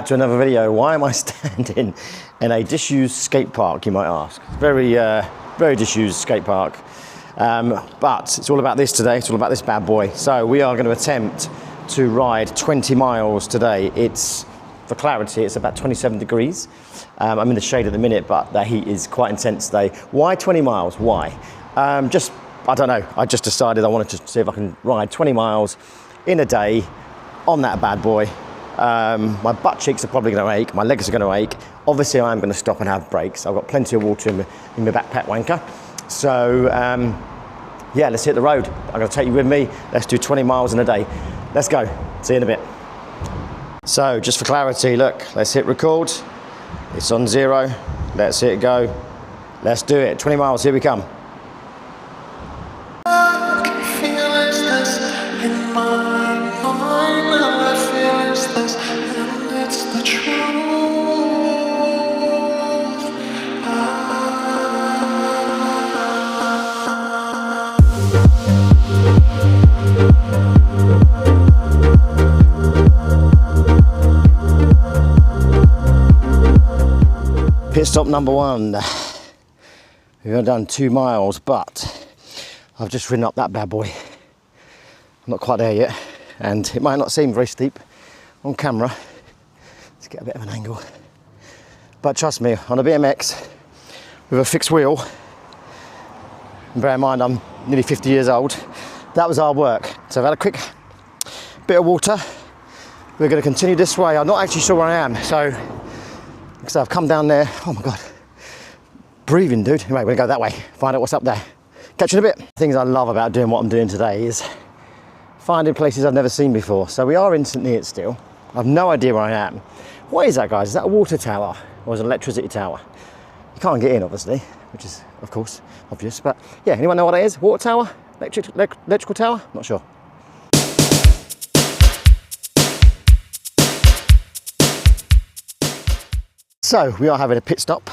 Back to another video. Why am I standing in a disused skate park, you might ask? Very disused skate park. But it's all about this today. It's all about this bad boy. So we are going to attempt to ride 20 miles today. It's, for clarity, it's about 27 degrees. I'm in the shade at the minute, but the heat is quite intense today. Why 20 miles? Why? I don't know. I just decided I wanted to see if I can ride 20 miles in a day on that bad boy. My butt cheeks are probably going to ache, my legs are going to ache. Obviously I am going to stop and have breaks. I've got plenty of water in my backpack wanker. So yeah, let's hit the road. I'm going to take you with me. Let's do 20 miles in a day. Let's go. See you in a bit. So just for clarity, look, let's hit record. It's on 0. Let's hit it go. Let's do it. 20 miles, here we come. Pit stop number 1. We've done 2 miles, but I've just ridden up that bad boy. I'm not quite there yet, and it might not seem very steep on camera. Let's get a bit of an angle. But trust me, on a BMX with a fixed wheel, and bear in mind I'm nearly 50 years old, that was hard work. So I've had a quick bit of water. We're going to continue this way. I'm not actually sure where I am, so I've come down there. Oh my God, breathing, dude. Anyway, we're gonna go that way, find out what's up there. Catch you in a bit. Things I love about doing what I'm doing today is finding places I've never seen before. So we are in St Neots still. I've no idea where I am. What is that, guys? Is that a water tower or is it an electricity tower? You can't get in, obviously, which is, of course, obvious. But yeah, anyone know what that is? Water tower? Electrical tower? Not sure. So we are having a pit stop,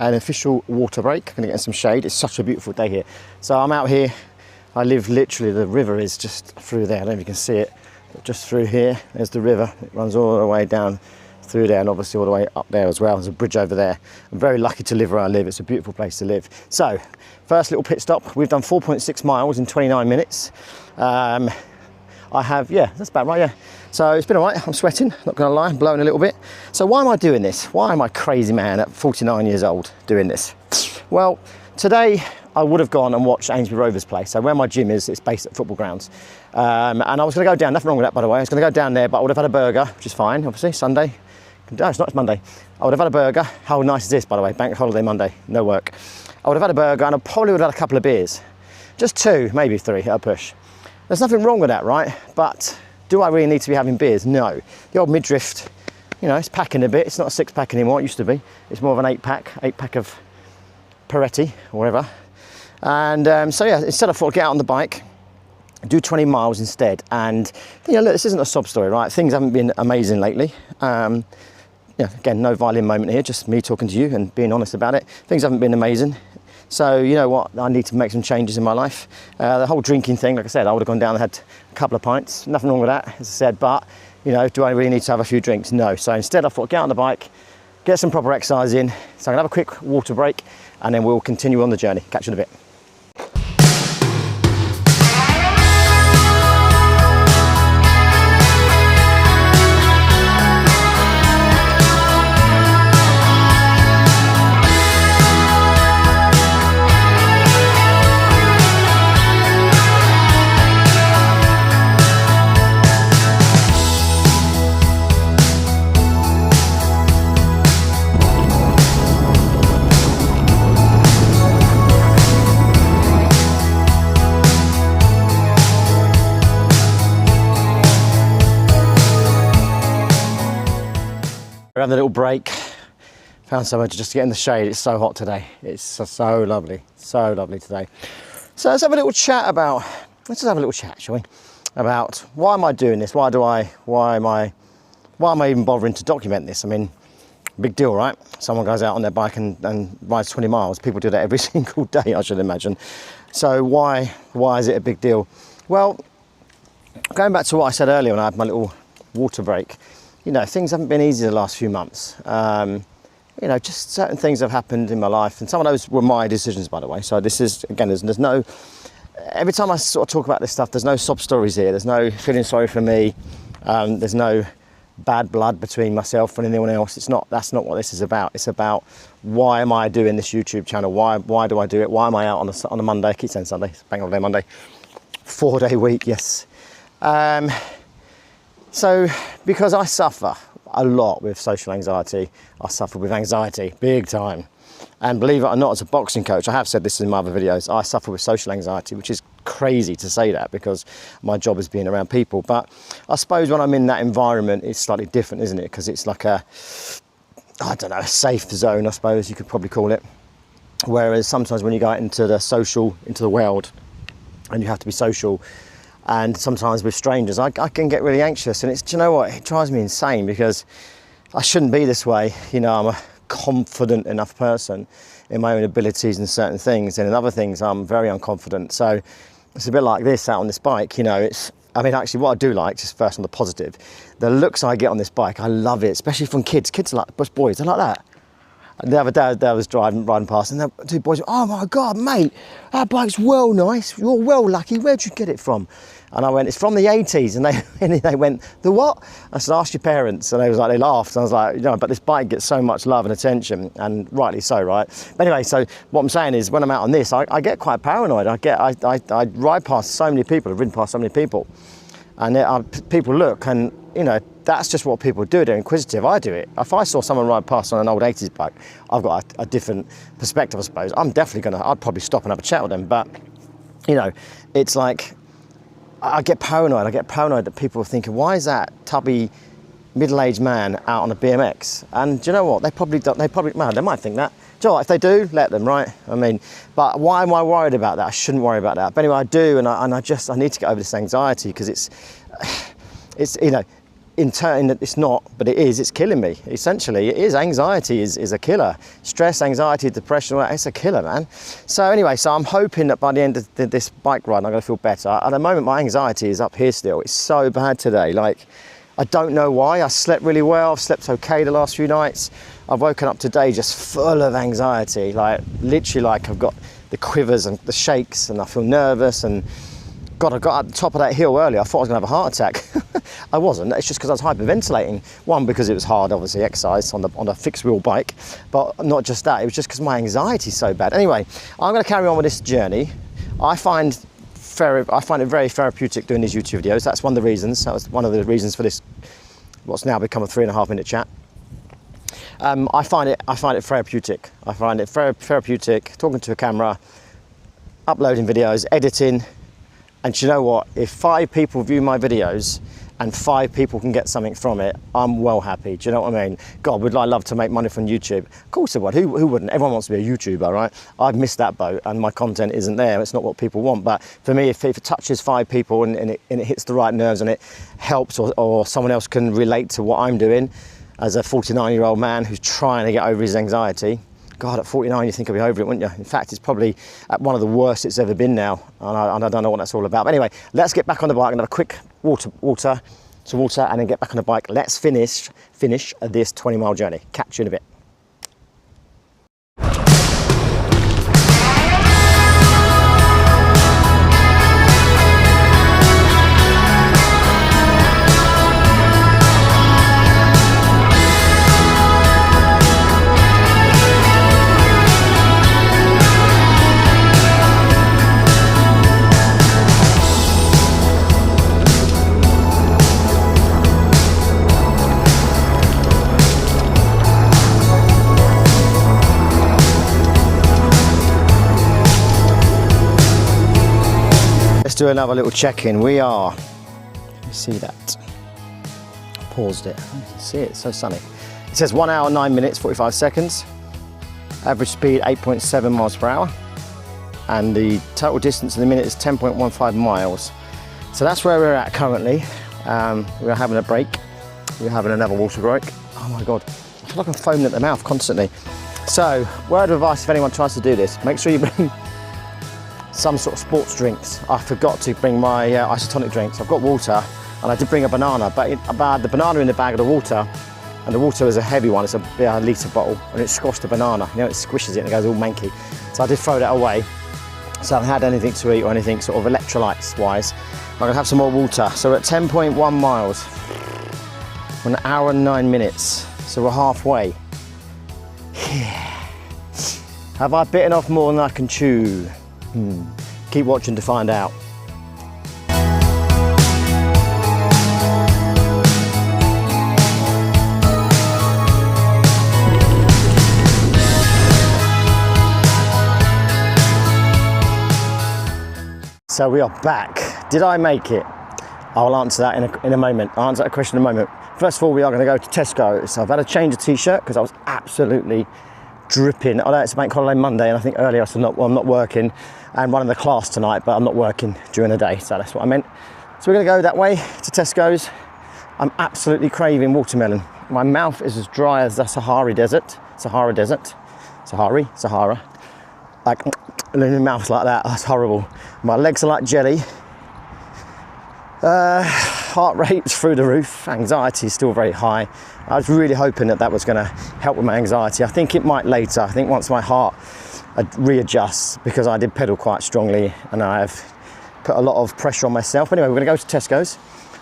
an official water break. I'm gonna get in some shade. It's such a beautiful day here. So I'm out here. I live literally, the river is just through there. I don't know if you can see it, but just through here, there's the river. It runs all the way down through there and obviously all the way up there as well. There's a bridge over there. I'm very lucky to live where I live. It's a beautiful place to live. So first little pit stop. We've done 4.6 miles in 29 minutes. I have, yeah, that's about right, yeah. So it's been all right, I'm sweating, not gonna lie, I'm blowing a little bit. So why am I doing this? Why am I crazy man at 49 years old doing this? Well, today I would have gone and watched Amesbury Rovers play. So where my gym is, it's based at football grounds. And I was gonna go down, nothing wrong with that by the way, I was gonna go down there, but I would have had a burger, which is fine, obviously, Sunday. No, it's not, it's Monday. I would have had a burger. How nice is this, by the way? Bank holiday Monday, no work. I would have had a burger and I probably would have had a couple of beers. Just 2, maybe 3 at a push. There's nothing wrong with that, right? But do I really need to be having beers? No. The old midriff, you know, it's packing a bit. It's not a 6-pack anymore, it used to be. It's more of an 8-pack of Peretti or whatever. And so yeah, instead I thought I'd get out on the bike, do 20 miles instead. And you know, look, this isn't a sob story, right? Things haven't been amazing lately. Yeah, again, no violin moment here, just me talking to you and being honest about it. Things haven't been amazing. So you know what, I need to make some changes in my life. The whole drinking thing, like I said, I would have gone down and had a couple of pints. Nothing wrong with that, as I said, but you know, do I really need to have a few drinks? No. So instead I thought, get on the bike, get some proper exercise in. So I'm gonna have a quick water break and then we'll continue on the journey. Catch you in a bit. We're having a little break. Found somewhere to just get in the shade. It's so hot today. It's so lovely today. So let's have a little chat about, let's just have a little chat, shall we? About why am I doing this? Why am I even bothering to document this? I mean, big deal, right? Someone goes out on their bike and rides 20 miles. People do that every single day, I should imagine. So why is it a big deal? Well, going back to what I said earlier when I had my little water break, you know, things haven't been easy the last few months. You know, just certain things have happened in my life, and some of those were my decisions, by the way. So this is, again, there's no, every time I sort of talk about this stuff, there's no sob stories here. There's no feeling sorry for me. There's no bad blood between myself and anyone else. That's not what this is about. It's about, why am I doing this YouTube channel? Why do I do it? Why am I out on a Monday? I keep saying Sunday, it's bank holiday Monday. 4-day week, yes. So, because I suffer a lot with social anxiety, I suffer with anxiety, big time. And believe it or not, as a boxing coach, I have said this in my other videos, I suffer with social anxiety, which is crazy to say that because my job is being around people. But I suppose when I'm in that environment, it's slightly different, isn't it? Because it's like a, I don't know, a safe zone, I suppose you could probably call it. Whereas sometimes when you go out into the world, and you have to be social, and sometimes with strangers, I can get really anxious, and do you know what? It drives me insane because I shouldn't be this way. You know, I'm a confident enough person in my own abilities and certain things, and in other things I'm very unconfident. So it's a bit like this out on this bike, you know. I mean, actually what I do like, just first on the positive, the looks I get on this bike, I love it, especially from kids. Kids are like, boys, they're like that. And the other day I was riding past, and the two boys, oh my God, mate, that bike's well nice, you're well lucky, where'd you get it from? And I went, it's from the 80s, and they went, the what? I said, ask your parents, and they laughed, and I was like, you know, but this bike gets so much love and attention, and rightly so, right? But anyway, so what I'm saying is, when I'm out on this, I get quite paranoid. I ride past so many people, I've ridden past so many people, and people look, and you know, that's just what people do. They're inquisitive. I do it. If I saw someone ride past on an old 80s bike, I've got a different perspective, I suppose. I'm definitely I'd probably stop and have a chat with them. But, you know, it's like, I get paranoid. I get paranoid that people are thinking, why is that tubby, middle-aged man out on a BMX? And do you know what? They might think that. Do you know what? If they do, let them, right? I mean, but why am I worried about that? I shouldn't worry about that. But anyway, I do, and I need to get over this anxiety, because it's, you know, in turn, it's not, but it is, it's killing me. Essentially, it is. Anxiety is a killer. Stress, anxiety, depression, it's a killer, man. So anyway, so I'm hoping that by the end of this bike ride, I'm gonna feel better. At the moment, my anxiety is up here still. It's so bad today. Like, I don't know why. I slept really well. I've slept okay the last few nights. I've woken up today just full of anxiety. Like, literally, like I've got the quivers and the shakes, and I feel nervous, and God, I got at the top of that hill earlier, I thought I was gonna have a heart attack. I wasn't, it's just because I was hyperventilating. One, because it was hard, obviously, exercise on a fixed wheel bike, but not just that, it was just because my anxiety is so bad. Anyway, I'm gonna carry on with this journey. I find it very therapeutic doing these YouTube videos. That's one of the reasons. That was one of the reasons for this, what's now become a 3.5 minute chat. I find it therapeutic. I find it therapeutic, talking to a camera, uploading videos, editing. And do you know what? If 5 people view my videos and 5 people can get something from it, I'm well happy. Do you know what I mean? God, would I love to make money from YouTube? Of course I would. Who wouldn't? Everyone wants to be a YouTuber, right? I've missed that boat, and my content isn't there. It's not what people want. But for me, if it touches 5 people and it hits the right nerves, and it helps, or someone else can relate to what I'm doing as a 49-year-old man who's trying to get over his anxiety. God, at 49, you think I'll be over it, wouldn't you? In fact, it's probably at one of the worst it's ever been now, and I don't know what that's all about. But anyway, let's get back on the bike and have a quick water, and then get back on the bike. Let's finish this 20-mile journey. Catch you in a bit. Do another little check-in. We are, you see that, I paused it, you can see it, it's so sunny. It says 1 hour 9 minutes 45 seconds, average speed 8.7 miles per hour, and the total distance in the minute is 10.15 miles. So that's where we're at currently. We're having a break, we're having another water break. Oh my God, I feel like I'm foaming at the mouth constantly. So, word of advice if anyone tries to do this, make sure you bring some sort of sports drinks. I forgot to bring my isotonic drinks. I've got water, And I did bring a banana, but I had the banana in the bag of the water, and the water was a heavy one. It's a litre bottle, and it squashed the banana. You know, it squishes it and it goes all manky. So I did throw that away. So I haven't had anything to eat or anything sort of electrolytes wise. I'm gonna have some more water. So we're at 10.1 miles, 1 hour and 9 minutes. So we're halfway. Yeah. Have I bitten off more than I can chew? Keep watching to find out. So we are back. Did I make it? I'll answer that in a moment. I'll answer that question in a moment. First of all, we are going to go to Tesco. So I've had a change of t-shirt because I was absolutely dripping. I know it's Bank Holiday Monday, and I think earlier I said I'm not working and running the class tonight, but I'm not working during the day, so that's what I meant. So we're going to go that way to Tesco's. I'm absolutely craving watermelon. My mouth is as dry as the Sahara Desert. Like, in my mouth's like that. That's horrible. My legs are like jelly. Heart rate's through the roof. Anxiety is still very high. I was really hoping that was going to help with my anxiety. I think it might later. I think once my heart readjusts, because I did pedal quite strongly and I have put a lot of pressure on myself. Anyway, we're going to go to Tesco's.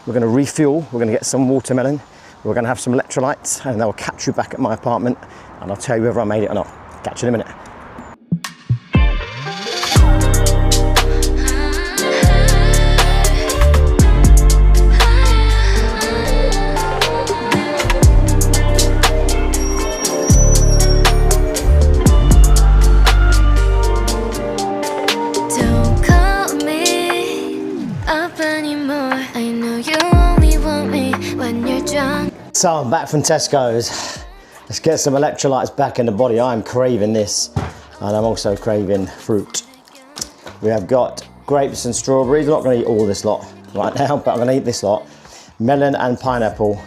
We're going to refuel. We're going to get some watermelon. We're going to have some electrolytes, and then I'll catch you back at my apartment and I'll tell you whether I made it or not. Catch you in a minute. So I'm back from Tesco's. Let's get some electrolytes back in the body. I'm craving this, and I'm also craving fruit. We have got grapes and strawberries. I'm not going to eat all this lot right now, but I'm going to eat this lot. Melon and pineapple.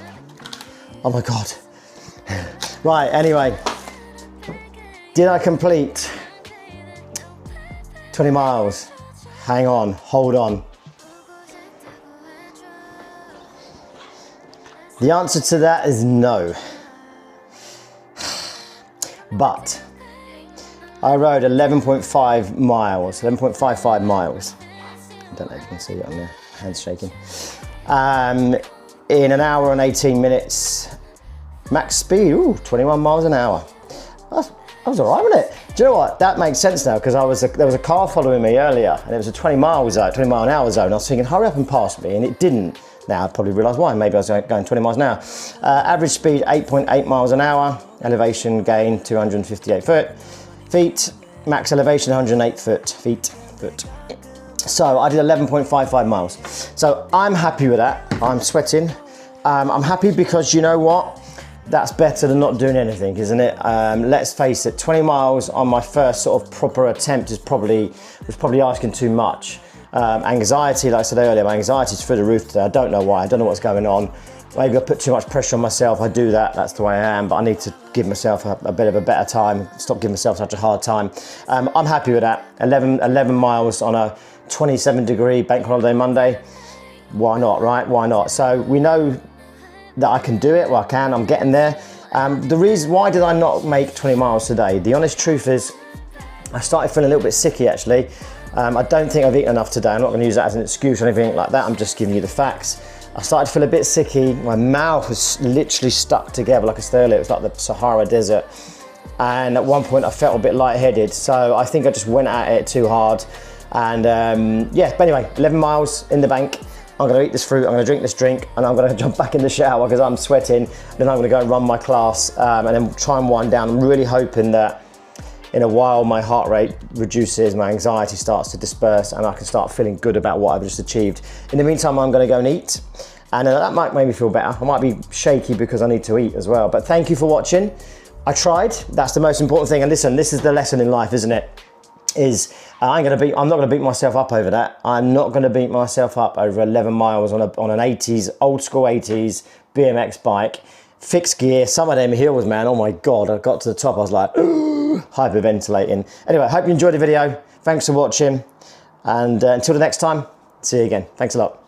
Oh my God. Right, anyway. Did I complete 20 miles? Hang on, hold on. The answer to that is no. But I rode 11.5 miles, 11.55 miles. I don't know if you can see it on there, hands shaking. In an hour and 18 minutes, max speed, 21 miles an hour. That was all right, wasn't it? Do you know what? That makes sense now, because there was a car following me earlier, and it was a 20 mile an hour zone. I was thinking, hurry up and pass me, and it didn't. Now I probably realise why. Maybe I was going 20 miles an hour. Average speed 8.8 miles an hour. Elevation gain 258 feet. Max elevation 108 feet. So I did 11.55 miles. So I'm happy with that. I'm sweating. I'm happy because you know what? That's better than not doing anything, isn't it? Let's face it, 20 miles on my first sort of proper attempt was probably asking too much. Anxiety, like I said earlier, my anxiety is through the roof today. I don't know why, I don't know what's going on. Maybe I put too much pressure on myself. I do that, that's the way I am, but I need to give myself a bit of a better time, stop giving myself such a hard time. I'm happy with that. 11 miles on a 27-degree Bank Holiday Monday. Why not, right? Why not? So we know that I can do it. Well, I can, I'm getting there. The reason, why did I not make 20 miles today? The honest truth is, I started feeling a little bit sicky actually. I don't think I've eaten enough today. I'm not going to use that as an excuse or anything like that. I'm just giving you the facts. I started to feel a bit sicky. My mouth was literally stuck together, like I said earlier. It was like the Sahara Desert. And at one point I felt a bit lightheaded. So I think I just went at it too hard. And yeah, but anyway, 11 miles in the bank. I'm going to eat this fruit, I'm going to drink this drink, and I'm going to jump back in the shower because I'm sweating. Then I'm going to go and run my class and then try and wind down. I'm really hoping that in a while my heart rate reduces, my anxiety starts to disperse, and I can start feeling good about what I've just achieved. In the meantime, I'm going to go and eat, and that might make me feel better. I might be shaky because I need to eat as well. But thank you for watching. I tried. That's the most important thing. And listen, this is the lesson in life, isn't it? I'm not going to beat myself up over that. I'm not going to beat myself up over 11 miles on an 80s, old school 80s BMX bike. Fixed gear, some of them hills, man, oh my God, I got to the top, I was like, hyperventilating. Anyway, I hope you enjoyed the video. Thanks for watching. And until the next time, see you again. Thanks a lot.